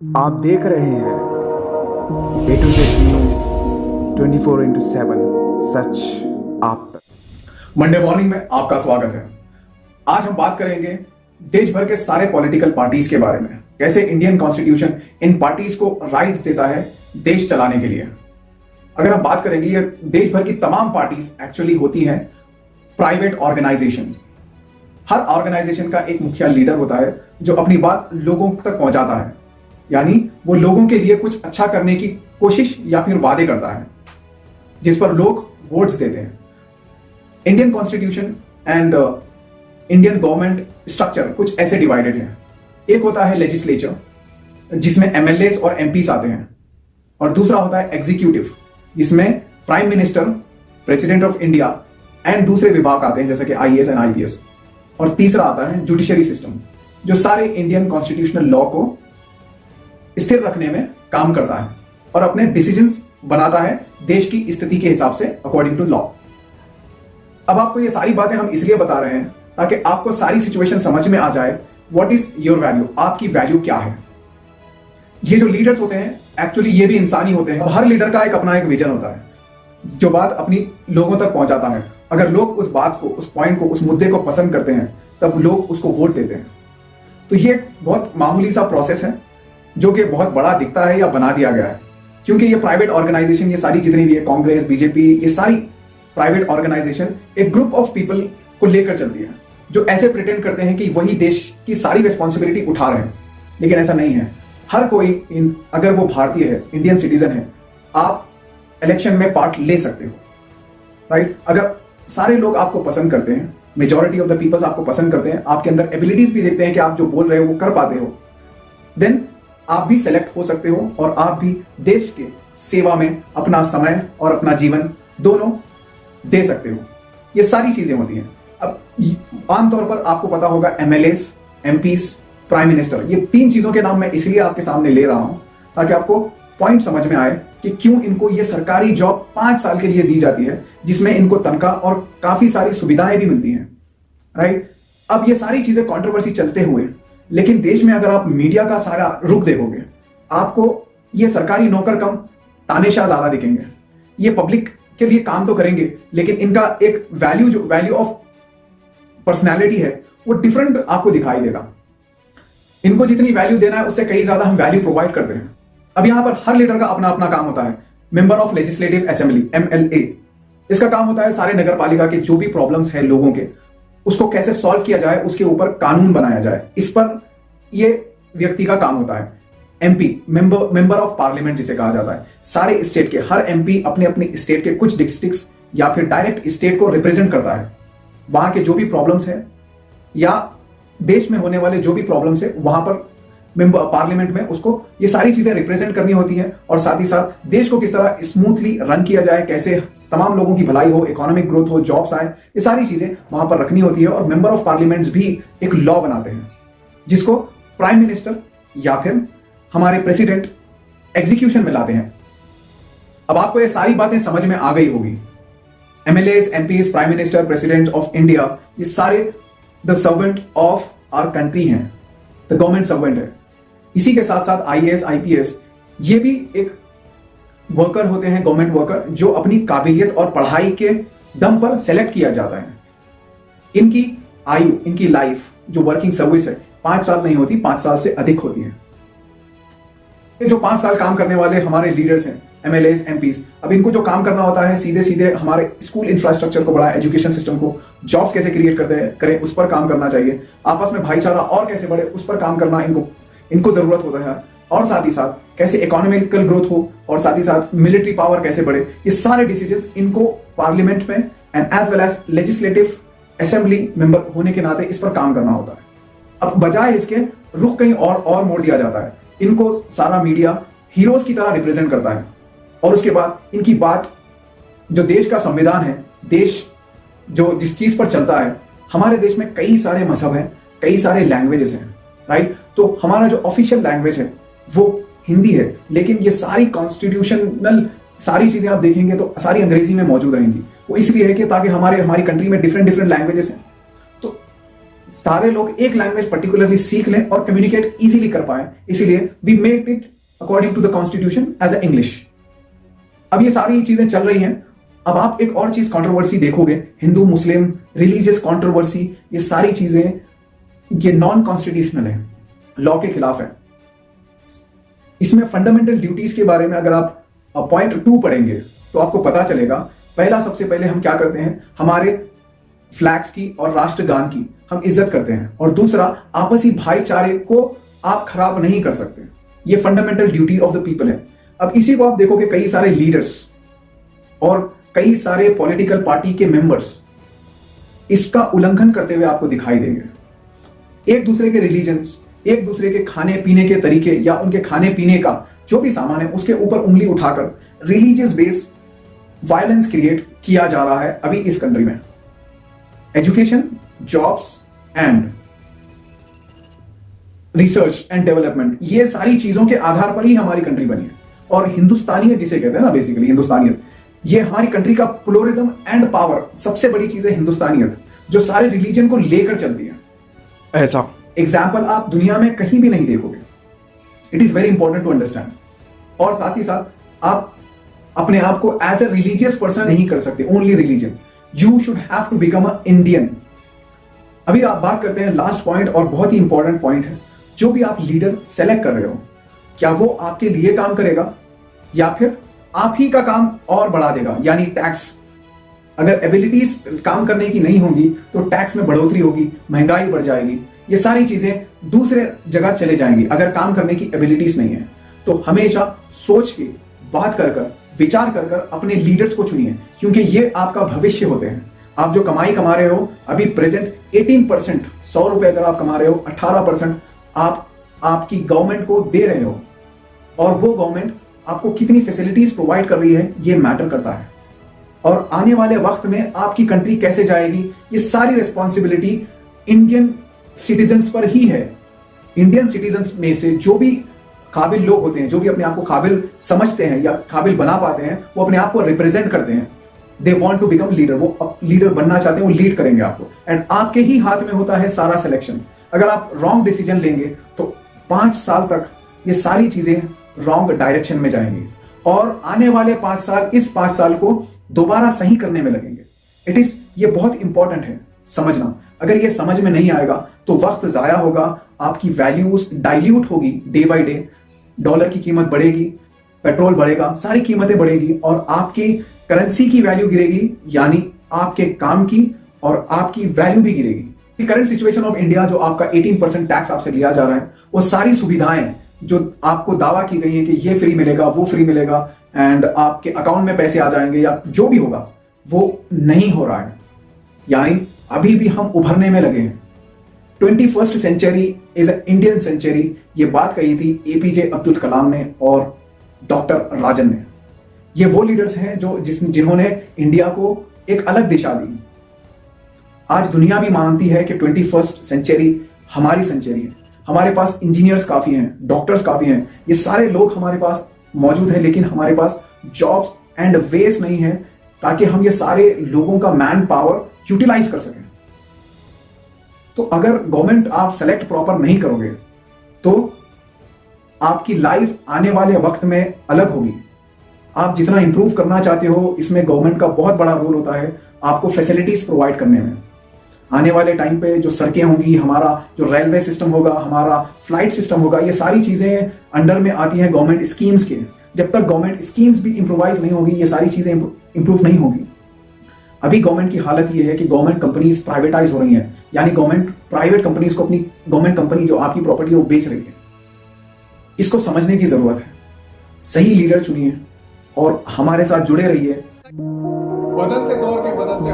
आप देख रहे हैं ए टू जेड न्यूज 24/7 सच आप तक। मंडे मॉर्निंग में आपका स्वागत है। आज हम बात करेंगे देश भर के सारे पॉलिटिकल पार्टीज के बारे में, कैसे इंडियन कॉन्स्टिट्यूशन इन पार्टीज को राइट्स देता है देश चलाने के लिए। अगर हम बात करेंगे, ये देश भर की तमाम पार्टीज एक्चुअली होती हैं प्राइवेट ऑर्गेनाइजेशन। हर ऑर्गेनाइजेशन का एक मुखिया लीडर होता है जो अपनी बात लोगों तक पहुंचाता है, यानी वो लोगों के लिए कुछ अच्छा करने की कोशिश या फिर वादे करता है जिस पर लोग वोट्स देते हैं। Indian constitution and Indian government structure कुछ ऐसे डिवाइडेड है। एक होता है लेजिस्लेचर जिसमें एमएलएस और एमपीस आते हैं, और दूसरा होता है एग्जीक्यूटिव जिसमें prime minister, president of India and दूसरे विभाग आते हैं जैसे कि आईएएस एंड आईपीएस। और तीसरा आता है जुडिशरी सिस्टम जो सारे इंडियन कॉन्स्टिट्यूशनल लॉ को स्थिर रखने में काम करता है और अपने डिसीजंस बनाता है देश की स्थिति के हिसाब से अकॉर्डिंग टू लॉ। अब आपको ये सारी बातें हम इसलिए बता रहे हैं ताकि आपको सारी सिचुएशन समझ में आ जाए। व्हाट इज योर वैल्यू, आपकी वैल्यू क्या है। ये जो लीडर्स होते हैं एक्चुअली ये भी इंसान ही होते हैं। हर लीडर का एक अपना एक विजन होता है जो बात अपनी लोगों तक पहुंचाता है। अगर लोग उस बात को, उस पॉइंट को, उस मुद्दे को पसंद करते हैं तब लोग उसको वोट देते हैं। तो ये बहुत मामूली सा प्रोसेस है जो कि बहुत बड़ा दिखता है या बना दिया गया है, क्योंकि ये प्राइवेट ऑर्गेनाइजेशन, ये सारी जितनी भी है, कांग्रेस, बीजेपी, ये सारी प्राइवेट ऑर्गेनाइजेशन एक ग्रुप ऑफ पीपल को लेकर चलती है जो ऐसे प्रिटेंड करते हैं कि वही देश की सारी रिस्पॉन्सिबिलिटी उठा रहे हैं, लेकिन ऐसा नहीं है। हर कोई अगर वो भारतीय है, इंडियन सिटीजन है, आप इलेक्शन में पार्ट ले सकते हो, राइट। अगर सारे लोग आपको पसंद करते हैं, मेजॉरिटी ऑफ द पीपल्स आपको पसंद करते हैं, आपके अंदर एबिलिटीज भी देखते हैं कि आप जो बोल रहे हो वो कर पाते हो, देन आप भी सेलेक्ट हो सकते हो और आप भी देश के सेवा में अपना समय और अपना जीवन दोनों दे सकते हो। ये सारी चीजें होती हैं। अब आमतौर पर आपको पता होगा एमएलएस, एमपीस, प्राइम मिनिस्टर, ये तीन चीजों के नाम मैं इसलिए आपके सामने ले रहा हूं ताकि आपको पॉइंट समझ में आए कि क्यों इनको ये सरकारी जॉब 5 साल के लिए दी जाती है जिसमें इनको तनख्वाह और काफी सारी सुविधाएं भी मिलती हैं, राइट। अब ये सारी चीजें कंट्रोवर्सी चलते हुए, लेकिन देश में अगर आप मीडिया का सारा रुख देखोगे, आपको ये सरकारी नौकर कम तानेशाह ज्यादा दिखेंगे। ये पब्लिक के लिए काम तो करेंगे, लेकिन इनका एक वैल्यू, जो वैल्यू ऑफ पर्सनैलिटी है, वो डिफरेंट आपको दिखाई देगा। इनको जितनी वैल्यू देना है उससे कहीं ज्यादा हम वैल्यू प्रोवाइड करते हैं। अब यहां पर हर लीडर का अपना अपना काम होता है। Member of legislative assembly, MLA, इसका काम होता है सारे नगर पालिका के जो भी प्रॉब्लम्स है लोगों के, उसको कैसे सॉल्व किया जाए, उसके ऊपर कानून बनाया जाए, इस पर ये व्यक्ति का काम होता है। एमपी, मेंबर ऑफ पार्लियामेंट जिसे कहा जाता है, सारे स्टेट के हर एमपी अपने अपने स्टेट के कुछ डिस्ट्रिक्ट्स या फिर डायरेक्ट स्टेट को रिप्रेजेंट करता है। वहां के जो भी प्रॉब्लम्स है या देश में होने वाले जो भी प्रॉब्लम्स है वहां पर पार्लियामेंट में उसको ये सारी चीजें रिप्रेजेंट करनी होती है, और साथ ही साथ देश को किस तरह स्मूथली रन किया जाए, कैसे तमाम लोगों की भलाई हो, इकोनॉमिक ग्रोथ हो, जॉब्स आए, ये सारी चीजें वहां पर रखनी होती है। और मेंबर ऑफ पार्लियामेंट भी एक लॉ बनाते हैं जिसको प्राइम मिनिस्टर या फिर हमारे प्रेसिडेंट एग्जीक्यूशन में लाते हैं। अब आपको ये सारी बातें समझ में आ गई होगी। MLAs, MPs, prime minister, president of India, ये सारे the servant of our country हैं, द गवर्नमेंट सर्वेंट है। इसी के साथ साथ आईएएस, आईपीएस, ये भी एक वर्कर होते हैं, गवर्नमेंट वर्कर, जो अपनी काबिलियत और पढ़ाई के दम पर सेलेक्ट किया जाता है। इनकी आयु, इनकी लाइफ जो वर्किंग सर्विस है 5 साल नहीं होती, 5 साल से अधिक होती है। जो 5 साल काम करने वाले हमारे लीडर्स हैं, एमएलएस, एमपीस, अब इनको जो काम करना होता है सीधे सीधे हमारे स्कूल इंफ्रास्ट्रक्चर को बढ़ाए, एजुकेशन सिस्टम को, जॉब्स कैसे क्रिएट करें उस पर काम करना चाहिए, आपस में भाईचारा और कैसे बढ़े उस पर काम करना इनको जरूरत होता है, और साथ ही साथ कैसे इकोनॉमिकल ग्रोथ हो, और साथ ही साथ मिलिट्री पावर कैसे बढ़े, ये सारे डिसीजंस इनको पार्लियामेंट में and as well as legislative assembly member होने के नाते इस पर काम करना होता है। अब बजाय इसके रुख कहीं और मोड़ दिया जाता है। इनको सारा मीडिया हीरोज की तरह रिप्रेजेंट करता है, और उसके बाद इनकी बात, जो देश का संविधान है, देश जो जिस चीज पर चलता है, हमारे देश में कई सारे मजहब हैं, कई सारे लैंग्वेजेस हैं, राइट। तो हमारा जो ऑफिशियल लैंग्वेज है वो हिंदी है, लेकिन ये सारी कॉन्स्टिट्यूशनल सारी चीजें आप देखेंगे तो सारी अंग्रेजी में मौजूद रहेंगी। वो इसलिए है कि ताकि हमारी कंट्री में डिफरेंट लैंग्वेजेस हैं, तो सारे लोग एक लैंग्वेज पर्टिकुलरली सीख लें और कम्युनिकेट इजीली कर पाए, इसीलिए we make it according to the constitution as a English. अब ये सारी चीजें चल रही हैं। अब आप एक और चीज कंट्रोवर्सी देखोगे, हिंदू मुस्लिम रिलीजियस कंट्रोवर्सी, ये सारी चीजें ये नॉन कॉन्स्टिट्यूशनल है, लॉ के खिलाफ है। इसमें फंडामेंटल ड्यूटीज के बारे में अगर आप पॉइंट 2 पढ़ेंगे तो आपको पता चलेगा। पहला, सबसे पहले हम क्या करते हैं, हमारे फ्लैग्स की और राष्ट्रगान की हम इज्जत करते हैं, और दूसरा, आपसी भाईचारे को आप खराब नहीं कर सकते। ये fundamental duty of the people है। अब इसी को आप देखोगे कई सारे लीडर्स और कई सारे पॉलिटिकल पार्टी के मेंबर्स इसका उल्लंघन करते हुए आपको दिखाई देंगे। एक दूसरे के रिलीजन्स, एक दूसरे के खाने पीने के तरीके या उनके खाने पीने का जो भी सामान है उसके ऊपर उंगली उठाकर रिलीजियस बेस वायलेंस क्रिएट किया जा रहा है अभी इस कंट्री में। Education, jobs and research and development, ये सारी चीजों के आधार पर ही हमारी कंट्री बनी है। और हिंदुस्तानियत जिसे कहते हैं ना, बेसिकली हिंदुस्तानियत, ये हमारी कंट्री का प्लुरलिज्म एंड पावर, सबसे बड़ी चीज है हिंदुस्तानियत, जो सारे रिलीजन को लेकर चलती है। ऐसा एग्जाम्पल आप दुनिया में कहीं भी नहीं देखोगे। It is very important to understand. और साथ ही साथ आप अपने आप को एज ए रिलीजियस पर्सन नहीं कर सकते, only religion. You should have to become a Indian. अभी आप बात करते हैं लास्ट पॉइंट, और बहुत ही इंपॉर्टेंट पॉइंट है। जो भी आप लीडर सेलेक्ट कर रहे हो, क्या वो आपके लिए काम करेगा या फिर आप ही का काम और बढ़ा देगा, यानी टैक्स। अगर एबिलिटीज काम करने की नहीं होगी तो टैक्स में बढ़ोतरी होगी, महंगाई बढ़ जाएगी, ये सारी चीजें दूसरे जगह चले जाएंगी। अगर काम करने की एबिलिटीज नहीं है तो हमेशा सोच के, बात कर कर, विचार कर कर अपने लीडर्स को चुनिए, क्योंकि ये आपका भविष्य होते हैं। आप जो कमाई कमा रहे हो अभी प्रेजेंट 18%, 100 रुपए अगर आप कमा रहे हो, 18% आप आपकी गवर्नमेंट को दे रहे हो, और वो गवर्नमेंट आपको कितनी फैसिलिटीज प्रोवाइड कर रही है ये मैटर करता है। और आने वाले वक्त में आपकी कंट्री कैसे जाएगी, ये सारी रिस्पॉन्सिबिलिटी इंडियन सिटीजन्स पर ही है। इंडियन सिटीजन्स में से जो भी काबिल लोग होते हैं, जो भी अपने आप को काबिल समझते हैं या काबिल बना पाते हैं, वो अपने आप को रिप्रेजेंट करते हैं। They want to become leader, वो लीडर बनना चाहते हैं, वो लीड करेंगे आपको। एंड आपके ही हाथ में होता है सारा सिलेक्शन। अगर आप रॉन्ग डिसीजन लेंगे तो 5 साल तक ये सारी चीजें रॉन्ग डायरेक्शन में जाएंगी, और आने वाले 5 साल, इस 5 साल को दोबारा सही करने में लगेंगे। ये बहुत इंपॉर्टेंट है समझना। अगर ये समझ में नहीं आएगा तो वक्त जाया होगा, आपकी वैल्यूज डाइल्यूट होगी डे बाय डे, डॉलर की कीमत बढ़ेगी, पेट्रोल बढ़ेगा, सारी कीमतें बढ़ेगी, और आपकी करेंसी की वैल्यू गिरेगी, यानी आपके काम की और आपकी वैल्यू भी गिरेगी। करंट सिचुएशन ऑफ इंडिया, जो आपका 18% टैक्स आपसे लिया जा रहा है, वो सारी सुविधाएं जो आपको दावा की गई है कि ये फ्री मिलेगा, वो फ्री मिलेगा, एंड आपके अकाउंट में पैसे आ जाएंगे या जो भी होगा, वो नहीं हो रहा है। यानी अभी भी हम उभरने में लगे हैं। 21st century is a Indian century, ये बात कही थी एपीजे अब्दुल कलाम ने और डॉक्टर राजन ने। ये वो लीडर्स हैं जिन्होंने इंडिया को एक अलग दिशा दी। आज दुनिया भी मानती है कि 21st सेंचुरी हमारी सेंचुरी है। हमारे पास इंजीनियर्स काफी हैं, डॉक्टर्स काफी हैं, ये सारे लोग हमारे पास मौजूद हैं, लेकिन हमारे पास जॉब्स एंड वेज नहीं है ताकि हम ये सारे लोगों का मैन पावर यूटिलाइज कर सकें। तो अगर गवर्नमेंट आप सेलेक्ट प्रॉपर नहीं करोगे तो आपकी लाइफ आने वाले वक्त में अलग होगी। आप जितना इंप्रूव करना चाहते हो, इसमें गवर्नमेंट का बहुत बड़ा रोल होता है आपको फैसिलिटीज प्रोवाइड करने में। आने वाले टाइम पे जो सड़कें होंगी, हमारा जो रेलवे सिस्टम होगा, हमारा फ्लाइट सिस्टम होगा, ये सारी चीजें अंडर में आती हैं गवर्नमेंट स्कीम्स के। जब तक गवर्नमेंट स्कीम्स भी इंप्रोवाइज नहीं होगी, ये सारी चीजें इंप्रूव नहीं होगी। अभी गवर्नमेंट की हालत ये है कि गवर्नमेंट कंपनीज प्राइवेटाइज हो रही हैं, यानी गवर्नमेंट प्राइवेट कंपनीज को अपनी गवर्नमेंट कंपनी जो आपकी प्रॉपर्टी है वो बेच रही है। इसको समझने की जरूरत है। सही लीडर चुनिए और हमारे साथ जुड़े रहिए। बदलते दौर के बदलते